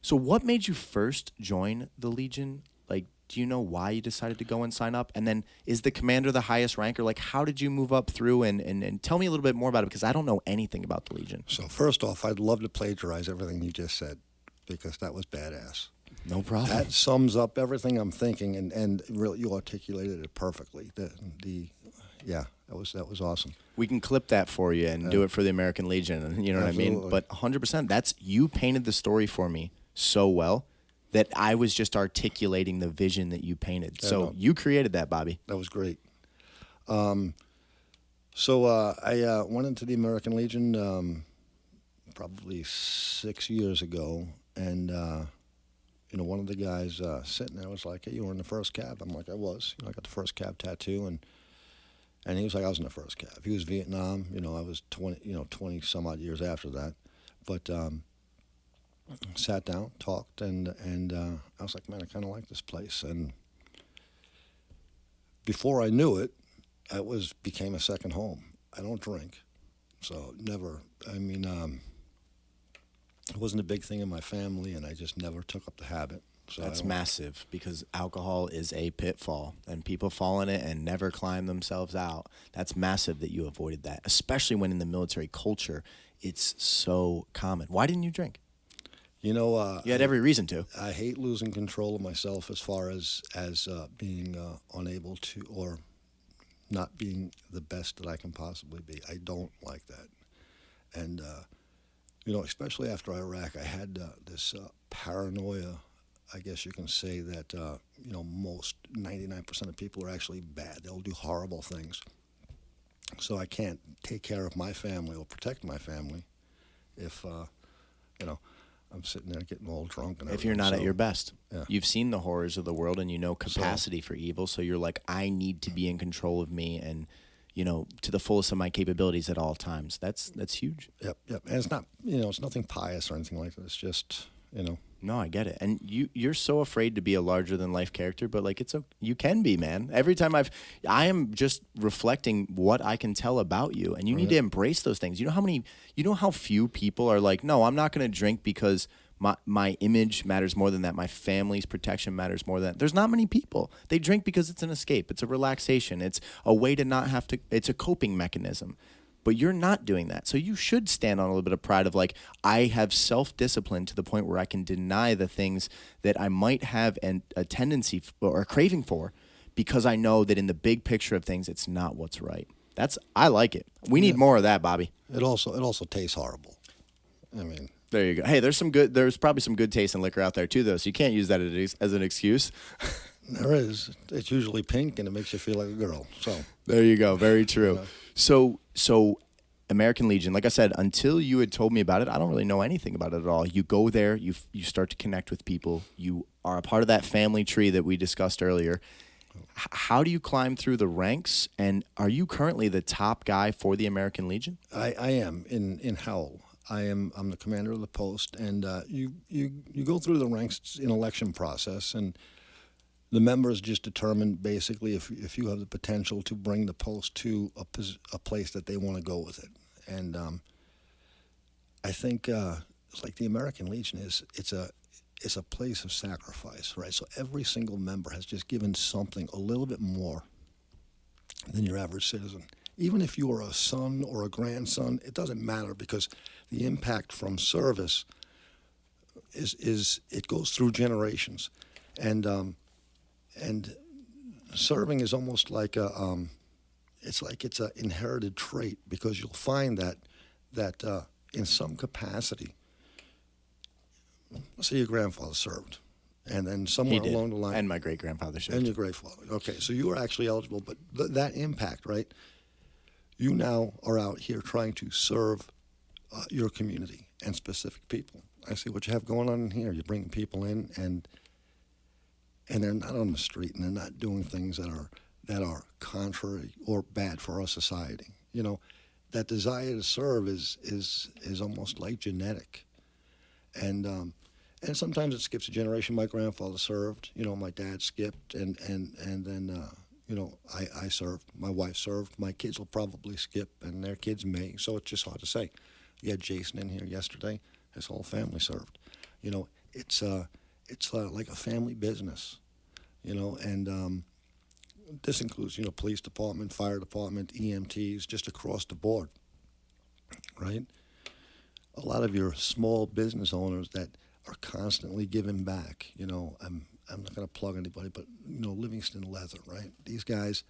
So what made you first join the Legion? Like, do you know why you decided to go and sign up? And then, is the commander the highest rank? Or, like, how did you move up through? And tell me a little bit more about it, because I don't know anything about the Legion. So first off, I'd love to plagiarize everything you just said, because that was badass. No problem. That sums up everything I'm thinking, and really you articulated it perfectly. Yeah, that was awesome. We can clip that for you and do it for the American Legion, you know what I mean? But 100%, you painted the story for me so well that I was just articulating the vision that you painted. So you created that, Bobby. That was great. So I went into the American Legion probably 6 years ago, and one of the guys sitting there was like, "Hey, you were in the first cab." I'm like, "I was." I got the first cab tattoo, and he was like, "I was in the first cab." He was Vietnam. I was 20 some odd years after that, but sat down, talked, and I was like, "Man, I kind of like this place." And before I knew it, became a second home. I don't drink, so never. I mean, it wasn't a big thing in my family, and I just never took up the habit. So that's massive, because alcohol is a pitfall, and people fall in it and never climb themselves out. That's massive that you avoided that, especially when in the military culture, it's so common. Why didn't you drink? You had every reason to. I hate losing control of myself as far as being unable to, or not being the best that I can possibly be. I don't like that. And, especially after Iraq, I had this paranoia, I guess you can say, that, most 99% of people are actually bad. They'll do horrible things. So I can't take care of my family or protect my family if, I'm sitting there getting all drunk. And if you're not at your best. Yeah. You've seen the horrors of the world, and you know capacity for evil, so you're like, I need to be in control of me and, to the fullest of my capabilities at all times. That's huge. Yep. And it's not, it's nothing pious or anything like that. It's just, No, I get it. And you're so afraid to be a larger than life character, but like you can be, man. Every time I am just reflecting what I can tell about you, and you need to embrace those things. You know how few people are like, "No, I'm not going to drink because my image matters more than that. My family's protection matters more than that." There's not many people. They drink because it's an escape. It's a relaxation. It's a way to not have to, it's a coping mechanism. But you're not doing that. So you should stand on a little bit of pride of like, I have self-discipline to the point where I can deny the things that I might have a tendency or a craving for, because I know that in the big picture of things, it's not what's right. I like it. We need more of that, Bobby. It also tastes horrible. I mean, there you go. Hey, there's probably some good taste in liquor out there too, though. So you can't use that as an excuse. There is. It's usually pink, and it makes you feel like a girl. So there you go. Very true. So American Legion, like I said, until you had told me about it, I don't really know anything about it at all. You go there, you start to connect with people. You are a part of that family tree that we discussed earlier. How do you climb through the ranks? And are you currently the top guy for the American Legion? I am in Howell. I'm the commander of the post, and you go through the ranks. It's an election process, and the members just determine basically if you have the potential to bring the post to a place that they want to go with it. And I think it's like the American Legion it's a place of sacrifice, right? So every single member has just given something a little bit more than your average citizen. Even if you are a son or a grandson, it doesn't matter, because the impact from service is it goes through generations, and serving is almost like it's an inherited trait, because you'll find that in some capacity, let's say your grandfather served, And then He somewhere did. along the line, And my great-grandfather served. and your grandfather. Okay, so you were actually eligible, but that impact, right? You now are out here trying to serve your community and specific people. I see what you have going on in here. You're bringing people in, and they're not on the street, and they're not doing things that are contrary or bad for our society. You know, that desire to serve is almost like genetic, and sometimes it skips a generation. My grandfather served. You know, my dad skipped, and then you know, I served. My wife served. My kids will probably skip, and their kids may. So it's just hard to say. You had Jason in here yesterday. His whole family served. You know, it's like a family business. You know, and this includes, you know, police department, fire department, EMTs, just across the board, right? A lot of your small business owners that are constantly giving back. You know, I'm not going to plug anybody, but, you know, Livingston Leather, right? These guys,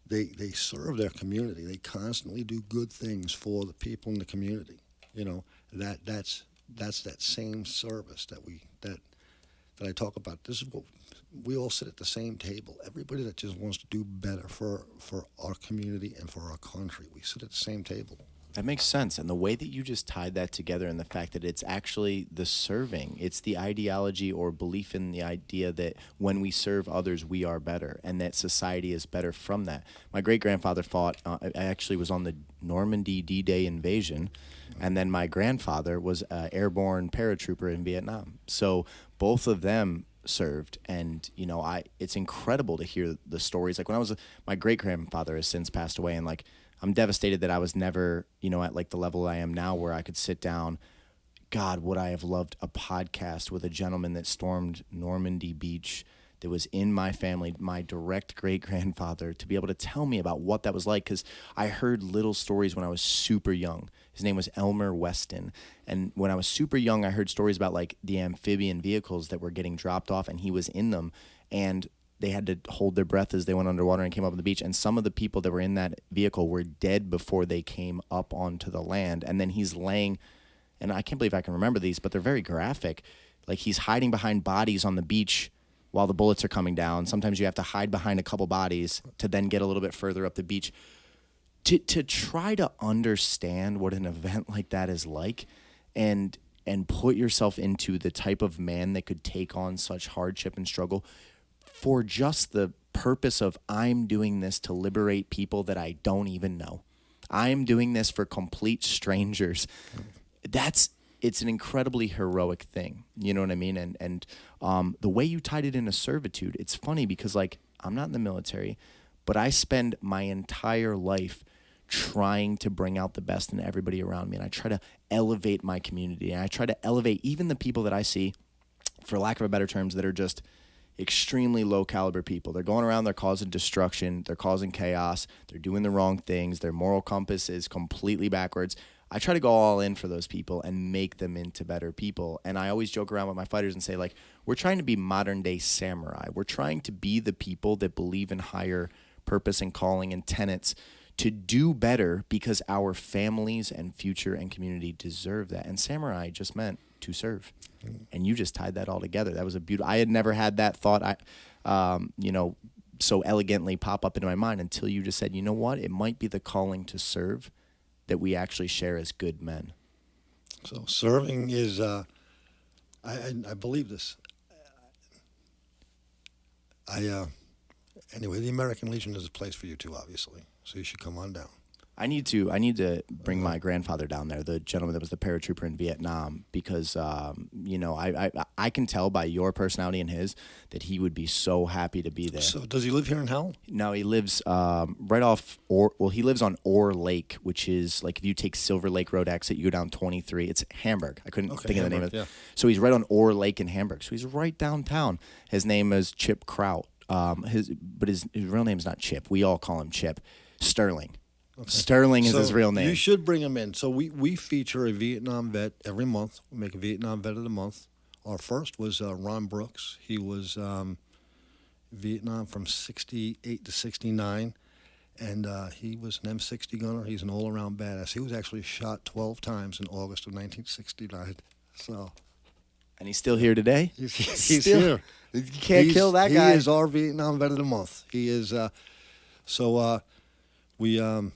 they serve their community. They constantly do good things for the people in the community. You know, that's that same service that I talk about. This is what we all sit at the same table. Everybody that just wants to do better for our community and for our country, we sit at the same table. That makes sense. And the way that you just tied that together, and the fact that it's actually the serving, it's the ideology or belief in the idea that when we serve others, we are better, and that society is better from that. My great-grandfather fought, I actually was on the Normandy D-Day invasion, and then my grandfather was an airborne paratrooper in Vietnam. So both of them served, and you know, it's incredible to hear the stories. Like when I was, my great-grandfather has since passed away, and like I'm devastated that I was never, you know, at like the level I am now where I could sit down. God, would I have loved a podcast with a gentleman that stormed Normandy Beach that was in my family, my direct great-grandfather, to be able to tell me about what that was like, because I heard little stories when I was super young. His name was Elmer Weston, and when I was super young, I heard stories about like the amphibian vehicles that were getting dropped off, and he was in them, and they had to hold their breath as they went underwater and came up on the beach. And some of the people that were in that vehicle were dead before they came up onto the land. And then he's laying, and I can't believe I can remember these, but they're very graphic. Like he's hiding behind bodies on the beach while the bullets are coming down. Sometimes you have to hide behind a couple bodies to then get a little bit further up the beach. To try to understand what an event like that is like, and put yourself into the type of man that could take on such hardship and struggle for just the purpose of, I'm doing this to liberate people that I don't even know. I'm doing this for complete strangers. It's an incredibly heroic thing. You know what I mean? And the way you tied it into servitude, it's funny because like I'm not in the military, but I spend my entire life trying to bring out the best in everybody around me. And I try to elevate my community. And I try to elevate even the people that I see, for lack of a better terms, that are just extremely low caliber people. They're going around, they're causing destruction, they're causing chaos, they're doing the wrong things, their moral compass is completely backwards. I try to go all in for those people and make them into better people. And I always joke around with my fighters and say, like, we're trying to be modern day samurai. We're trying to be the people that believe in higher purpose and calling and tenets to do better because our families and future and community deserve that. And samurai just meant to serve. And you just tied that all together. That was a beautiful. I had never had that thought, so elegantly pop up into my mind until you just said, you know what? It might be the calling to serve that we actually share as good men. So serving is, I believe this. Anyway, the American Legion is a place for you too, obviously. So you should come on down. I need to bring my grandfather down there, the gentleman that was the paratrooper in Vietnam, because I can tell by your personality and his that he would be so happy to be there. So does he live here in Howell? No, he lives right off he lives on Orr Lake, which is like if you take Silver Lake Road exit, you go down 23. It's Hamburg. I couldn't think of the name of it. Yeah. So he's right on Orr Lake in Hamburg. So he's right downtown. His name is Chip Kraut. His real name is not Chip. We all call him Chip. Sterling. Okay. Sterling is his real name. You should bring him in. So we feature a Vietnam vet every month. We make a Vietnam vet of the month. Our first was Ron Brooks. He was Vietnam from 68 to 69, and he was an M60 gunner. He's an all-around badass. He was actually shot 12 times in August of 1969. So And he's still here today? He's Still- here. You can't kill that guy. He is our Vietnam Vet of the Month. He is. So the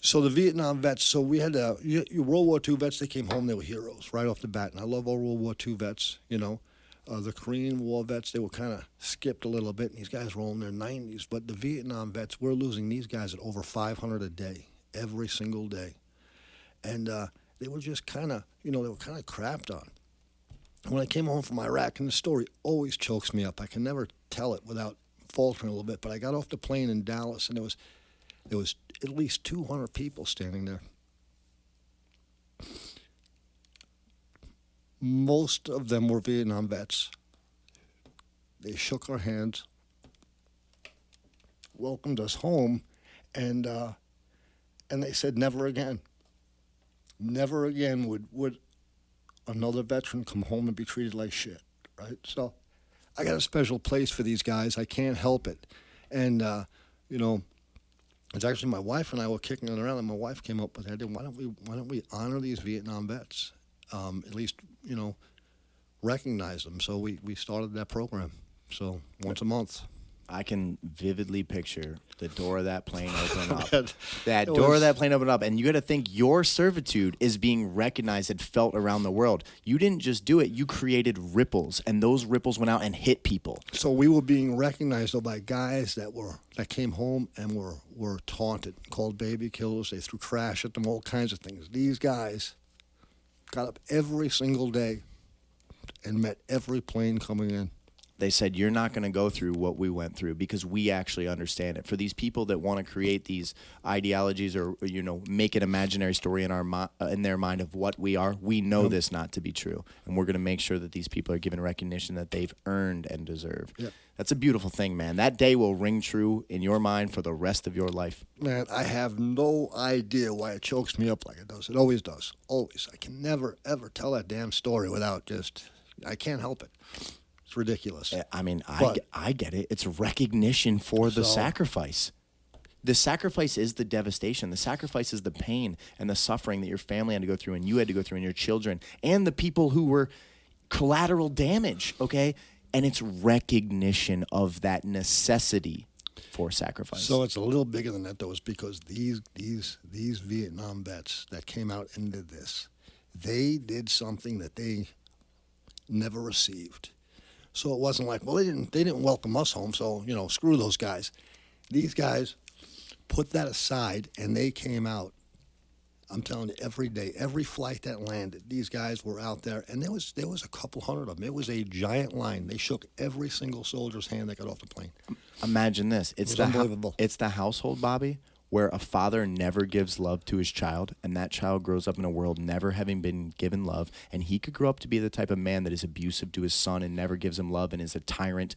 Vietnam vets. So we had your World War II vets. They came home. They were heroes right off the bat. And I love our World War II vets. You know, the Korean War vets. They were kind of skipped a little bit. And these guys were all in their 90s. But the Vietnam vets, we're losing these guys at over 500 a day, every single day. And they were just kind of, they were kind of crapped on. When I came home from Iraq, and the story always chokes me up. I can never tell it without faltering a little bit. But I got off the plane in Dallas, and there was at least 200 people standing there. Most of them were Vietnam vets. They shook our hands, welcomed us home, and they said, never again. Never again would another veteran come home and be treated like shit, right? So I got a special place for these guys. I can't help it. And, it's actually my wife and I were kicking it around, and my wife came up with the idea, why don't we honor these Vietnam vets? At least, recognize them. So we started that program. So once a month. I can vividly picture the door of that plane opening up. That Door of that plane opened up. And you got to think your servitude is being recognized and felt around the world. You didn't just do it. You created ripples. And those ripples went out and hit people. So we were being recognized by guys that came home and were taunted, called baby killers. They threw trash at them, all kinds of things. These guys got up every single day and met every plane coming in. They said, you're not going to go through what we went through because we actually understand it. For these people that want to create these ideologies or make an imaginary story in their mind of what we are, we know this not to be true. And we're going to make sure that these people are given recognition that they've earned and deserve. Yep. That's a beautiful thing, man. That day will ring true in your mind for the rest of your life. Man, I have no idea why it chokes me up like it does. It always does. Always. I can never, ever tell that damn story without I can't help it. It's ridiculous. I mean, I get it. It's recognition for the sacrifice. The sacrifice is the devastation. The sacrifice is the pain and the suffering that your family had to go through and you had to go through and your children and the people who were collateral damage, okay? And it's recognition of that necessity for sacrifice. So it's a little bigger than that, though. It's because these Vietnam vets that came out and did this, they did something that they never received. So it wasn't like, well, they didn't welcome us home, so, screw those guys. These guys put that aside, and they came out. I'm telling you, every day, every flight that landed, these guys were out there, and there was a couple hundred of them. It was a giant line. They shook every single soldier's hand that got off the plane. Imagine this. It's unbelievable. It's the household, Bobby, where a father never gives love to his child, and that child grows up in a world never having been given love, and he could grow up to be the type of man that is abusive to his son and never gives him love and is a tyrant,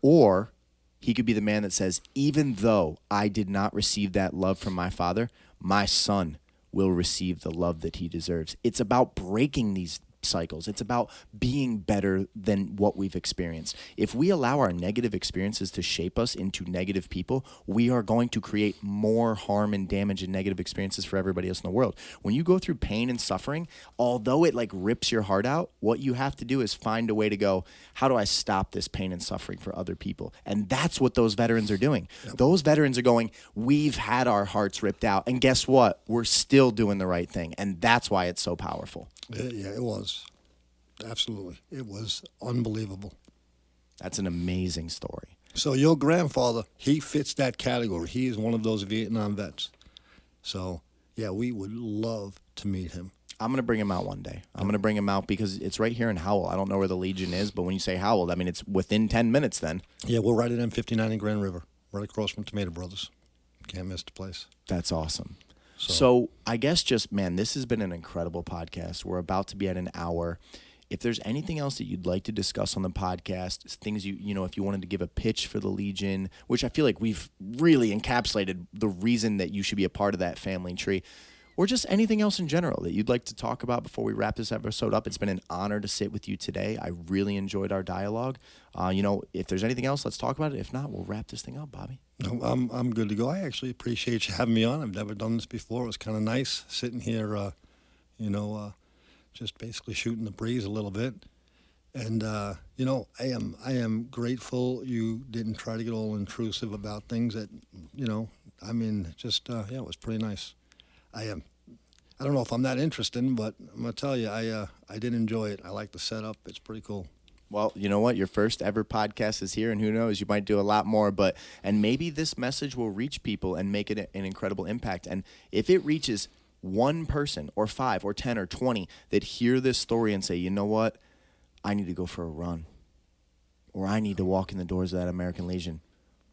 or he could be the man that says, even though I did not receive that love from my father, my son will receive the love that he deserves. It's about breaking these cycles. It's about being better than what we've experienced. If we allow our negative experiences to shape us into negative people, we are going to create more harm and damage and negative experiences for everybody else in the world. When you go through pain and suffering, although it rips your heart out, what you have to do is find a way to go, how do I stop this pain and suffering for other people? And that's what those veterans are doing. Yep. Those veterans are going, we've had our hearts ripped out, and guess what? We're still doing the right thing, and that's why it's so powerful. Yeah, it was. Absolutely. It was unbelievable. That's an amazing story. So your grandfather, he fits that category. He is one of those Vietnam vets. So, yeah, we would love to meet him. I'm going to bring him out one day. I'm going to bring him out because it's right here in Howell. I don't know where the Legion is, but when you say Howell, I mean, it's within 10 minutes then. Yeah, we're right at M59 in Grand River, right across from Tomato Brothers. Can't miss the place. That's awesome. So I guess this has been an incredible podcast. We're about to be at an hour. If there's anything else that you'd like to discuss on the podcast, things if you wanted to give a pitch for the Legion, which I feel like we've really encapsulated the reason that you should be a part of that family tree, or just anything else in general that you'd like to talk about before we wrap this episode up. It's been an honor to sit with you today. I really enjoyed our dialogue. If there's anything else, let's talk about it. If not, we'll wrap this thing up, Bobby. No, I'm good to go. I actually appreciate you having me on. I've never done this before. It was kind of nice sitting here, just basically shooting the breeze a little bit. And you know, I am grateful you didn't try to get all intrusive about things that, you know, I mean, just yeah, it was pretty nice. I don't know if I'm that interesting, but I'm gonna tell you, I did enjoy it. I like the setup. It's pretty cool. Well, you know what? Your first ever podcast is here, and who knows, you might do a lot more. And maybe this message will reach people and make it an incredible impact. And if it reaches one person or 5 or 10 or 20 that hear this story and say, you know what, I need to go for a run, or I need to walk in the doors of that American Legion,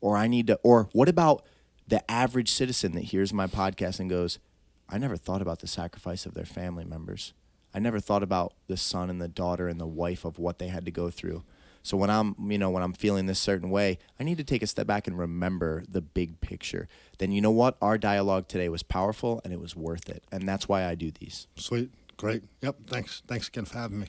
or what about the average citizen that hears my podcast and goes, I never thought about the sacrifice of their family members. I never thought about the son and the daughter and the wife of what they had to go through. So when I'm feeling this certain way, I need to take a step back and remember the big picture. Then you know what? Our dialogue today was powerful and it was worth it. And that's why I do these. Sweet. Great. Yep. Thanks again for having me.